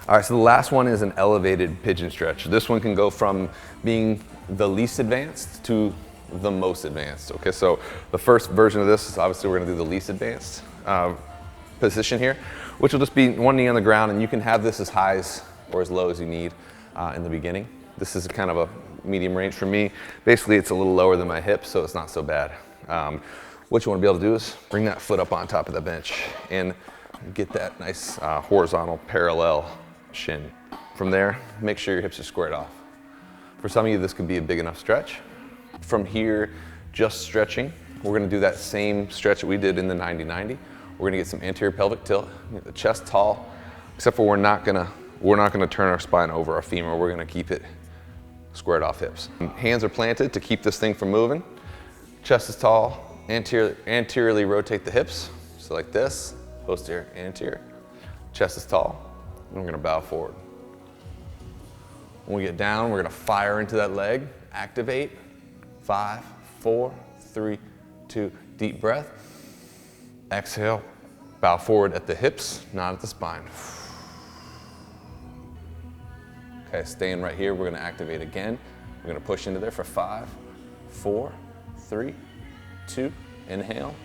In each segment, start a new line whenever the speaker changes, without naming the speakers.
All right, so the last one is an elevated pigeon stretch. This one can go from being the least advanced to the most advanced. Okay, so the first version of this is obviously we're gonna do the least advanced position here, which will just be one knee on the ground, and you can have this as high as or as low as you need in the beginning. This is kind of a medium range for me. Basically, it's a little lower than my hip, so it's not so bad. What you wanna be able to do is bring that foot up on top of the bench and get that nice horizontal parallel shin. From there, make sure your hips are squared off. For some of you, this could be a big enough stretch. From here, just stretching, we're gonna do that same stretch that we did in the 90-90. We're gonna get some anterior pelvic tilt, get the chest tall, except for we're not gonna turn our spine over our femur. We're gonna keep it squared off hips. Hands are planted to keep this thing from moving. Chest is tall, anteriorly rotate the hips. So like this, posterior, anterior. Chest is tall, and we're gonna bow forward. When we get down, we're gonna fire into that leg, activate. 5, 4, 3, 2, deep breath. Exhale, bow forward at the hips, not at the spine. Okay, staying right here, we're gonna activate again. We're gonna push into there for 5, 4, 3, 2, inhale.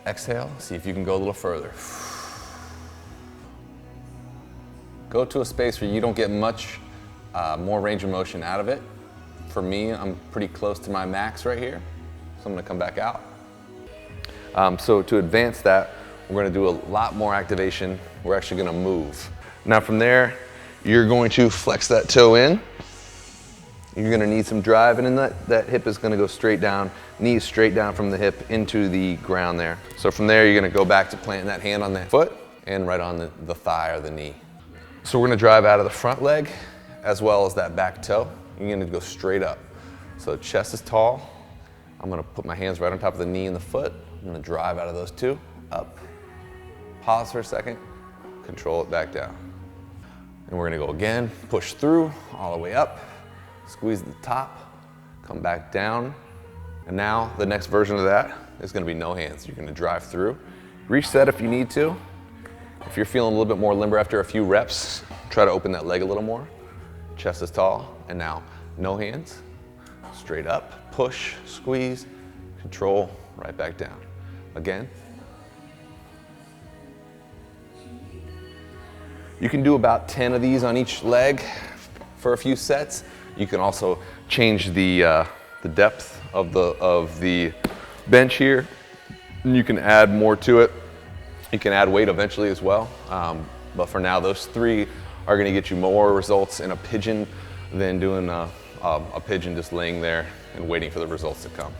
Exhale, see if you can go a little further. Go to a space where you don't get much more range of motion out of it. For me, I'm pretty close to my max right here, so I'm gonna come back out. So to advance that, we're gonna do a lot more activation. We're actually gonna move. Now from there, you're going to flex that toe in. You're gonna need some drive, and then that hip is gonna go straight down, knees straight down from the hip into the ground there. So from there, you're gonna go back to planting that hand on that foot and right on the thigh or the knee. So we're gonna drive out of the front leg as well as that back toe. You're gonna go straight up. So chest is tall. I'm gonna put my hands right on top of the knee and the foot. I'm gonna drive out of those two, up. Pause for a second, control it back down. And we're gonna go again, push through, all the way up, squeeze the top, come back down. And now the next version of that is gonna be no hands. You're gonna drive through, reset if you need to. If you're feeling a little bit more limber after a few reps, try to open that leg a little more. Chest is tall, and now no hands, straight up, push, squeeze, control, right back down. Again. You can do about 10 of these on each leg for a few sets. You can also change the depth of the bench here, and you can add more to it. You can add weight eventually as well, but for now, those 3 are gonna get you more results in a pigeon than doing a pigeon just laying there and waiting for the results to come.